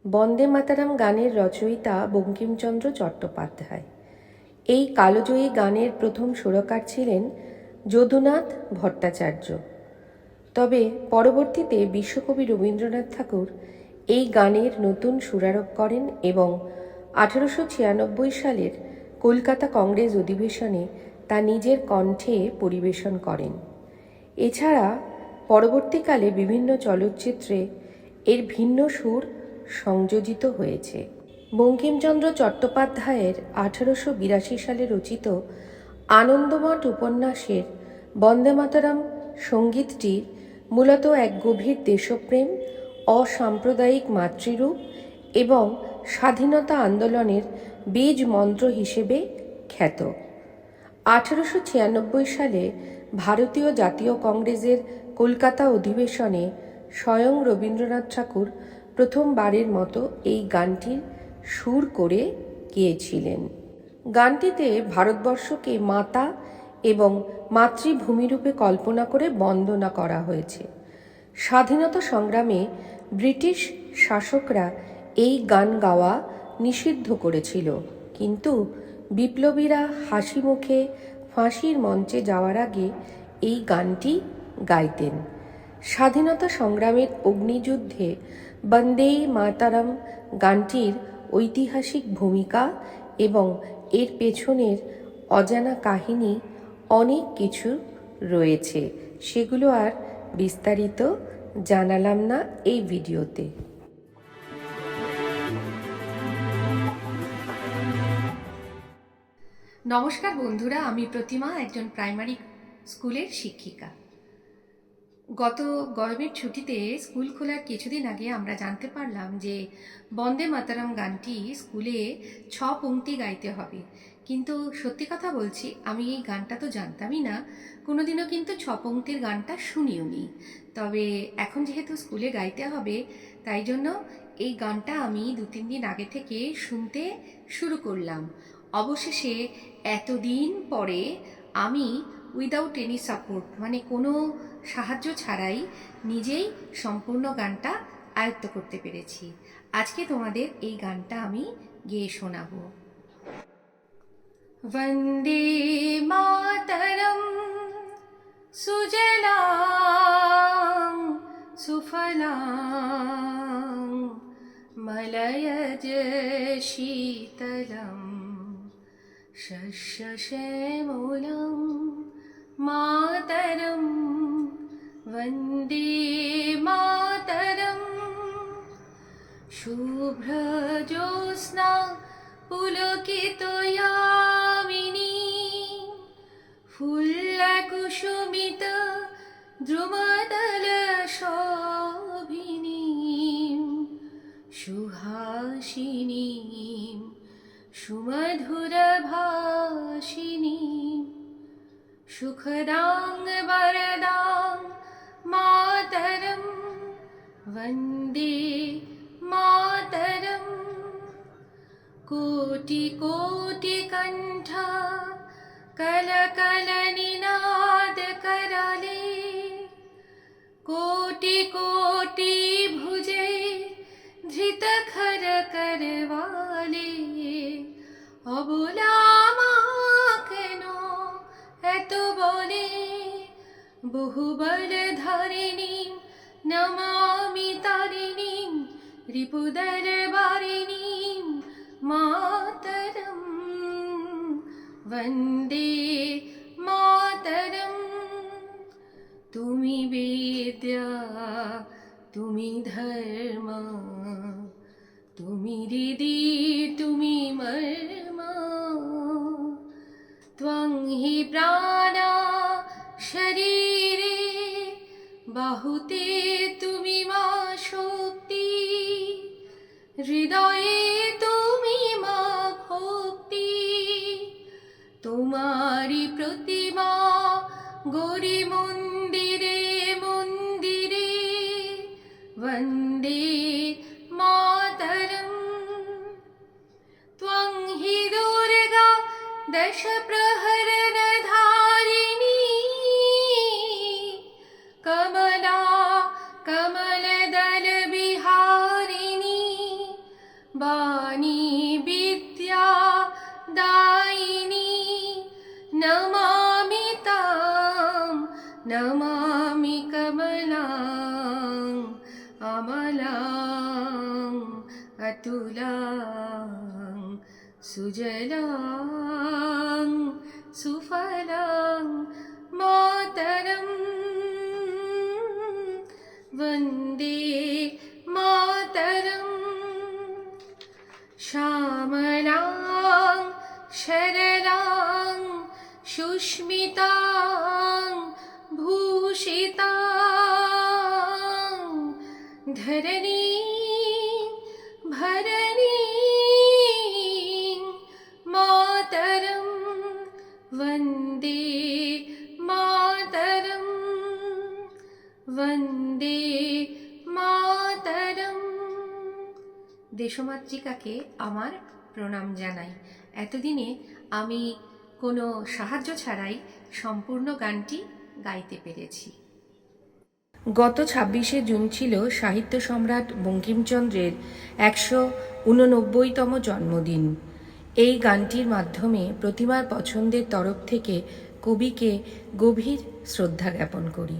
বন্দে মাতরম গানের রচয়িতা বঙ্কিমচন্দ্র চট্টোপাধ্যায়। এই কালজয়ী গানের প্রথম সুরকার ছিলেন যদুনাথ ভট্টাচার্য। তবে পরবর্তীতে বিশ্বকবি রবীন্দ্রনাথ ঠাকুর এই গানের নতুন সুরারোপ করেন এবং 1896 সালের কলকাতা কংগ্রেস অধিবেশনে তা নিজের কণ্ঠে পরিবেশন করেন। এছাড়া পরবর্তীকালে বিভিন্ন চলচ্চিত্রে এর ভিন্ন সুর সংযোজিত হয়েছে। বঙ্কিমচন্দ্র চট্টোপাধ্যায়ের 1882 সালে রচিত আনন্দমঠ উপন্যাসের বন্দে মাতরম সঙ্গীতটি মূলত এক গভীর দেশপ্রেম, অসাম্প্রদায়িক মাতৃরূপ এবং স্বাধীনতা আন্দোলনের বীজ মন্ত্র হিসেবে খ্যাত। 1896 সালে ভারতীয় জাতীয় কংগ্রেসের কলকাতা অধিবেশনে স্বয়ং রবীন্দ্রনাথ ঠাকুর প্রথমবারের মতো এই গানটির সুর করে গেয়েছিলেন। গানটিতে ভারতবর্ষকে মাতা এবং মাতৃভূমিরূপে কল্পনা করে বন্দনা করা হয়েছে। স্বাধীনতা সংগ্রামে ব্রিটিশ শাসকরা এই গান গাওয়া নিষিদ্ধ করেছিল, কিন্তু বিপ্লবীরা হাসি মুখে ফাঁসির মঞ্চে যাওয়ার আগে এই গানটি গাইতেন। স্বাধীনতা সংগ্রামের অগ্নিযুদ্ধে বন্দে মাতরম গানটির ঐতিহাসিক ভূমিকা এবং এর পেছনের অজানা কাহিনী অনেক কিছু রয়েছে, সেগুলো আর বিস্তারিত জানালাম না এই ভিডিওতে। নমস্কার বন্ধুরা, আমি প্রতিমা, একজন প্রাইমারি স্কুলের শিক্ষিকা। গত গরমের ছুটিতে স্কুল খোলার কিছুদিন আগে আমরা জানতে পারলাম যে বন্দে মাতরম গানটি স্কুলে 6 পংক্তি গাইতে হবে। কিন্তু সত্যি কথা বলছি, আমি এই গানটা তো জানতামই না, কোনোদিনও কিন্তু 6 পংক্তির গানটা শুনিও নি। তবে এখন যেহেতু স্কুলে গাইতে হবে, তাই জন্য এই গানটা আমি 2-3 দিন আগে থেকে শুনতে শুরু করলাম। অবশেষে এতদিন পরে আমি উইদাউট এনি সাপোর্ট, মানে কোনো সাহায্য ছাড়াই নিজেই সম্পূর্ণ গানটা আয়ত্ত করতে পেরেছি। আজকে তোমাদের এই গানটা আমি গেয়ে শোনাবো। বন্দে মাতরম সুজলাং সুফলাং মলয়জ শীতলম শস্যশ্যামলাং মাতরম বন্দে মাতরম। শুভ্রজ্যোৎস্না পুলকিতয়ামিনী ফুল্লকুসুমিত দ্রুমদলশোভিনী সুহাসিনী সুমধুরভাষিনী সুখদাং বরদাং মাতরম বন্দে মাতরম। কোটি কোটি কণ্ঠ কলকল নিনাদ করলে কোটি কোটি ভুজে ধৃত খর করওয়ালে অবলা মা কেন এত বলে বহুবল ধারিণী নমামি তারিণী রিপুদর বারিণী মাতরম বন্দে মাতরম। তুমি বিদ্যা, তুমি ধর্ম, তুমি হৃদি, তুমি মর্ম, ত্বং হি প্রাণা শরীরে বাহুতে তুমি মা শক্তি, হৃদয়ে তুমি মা ভক্তি। তোমারি প্রতিমা গৌরী মন্দিরে মন্দিরে বন্দে মাতরম। ত্বং হি দুর্গা দশ প্রহরণ ধারিণী কমলা কমলদল বিহারিণী वाणी विद्या दायिनी नमामि तां नमामि कमलां अमलां अतुलां सुजलां सुफलां मातरं वन्दे मातरम् श्यामलां शरलां सुष्मितां भूषितां धरणीं भरणीं मातरं वन्दे मातरं वन्दे मातरम्। দেশমাতৃকাকে আমার প্রণাম জানাই। এতদিনে আমি কোনো সাহায্য ছাড়াই সম্পূর্ণ গানটি গাইতে পেরেছি। গত ২৬শে জুন ছিল সাহিত্য সম্রাট বঙ্কিমচন্দ্রের ১৮৯তম জন্মদিন। এই গানটির মাধ্যমে প্রতিমার পছন্দের তরফ থেকে কবিকে গভীর শ্রদ্ধা জ্ঞাপন করি।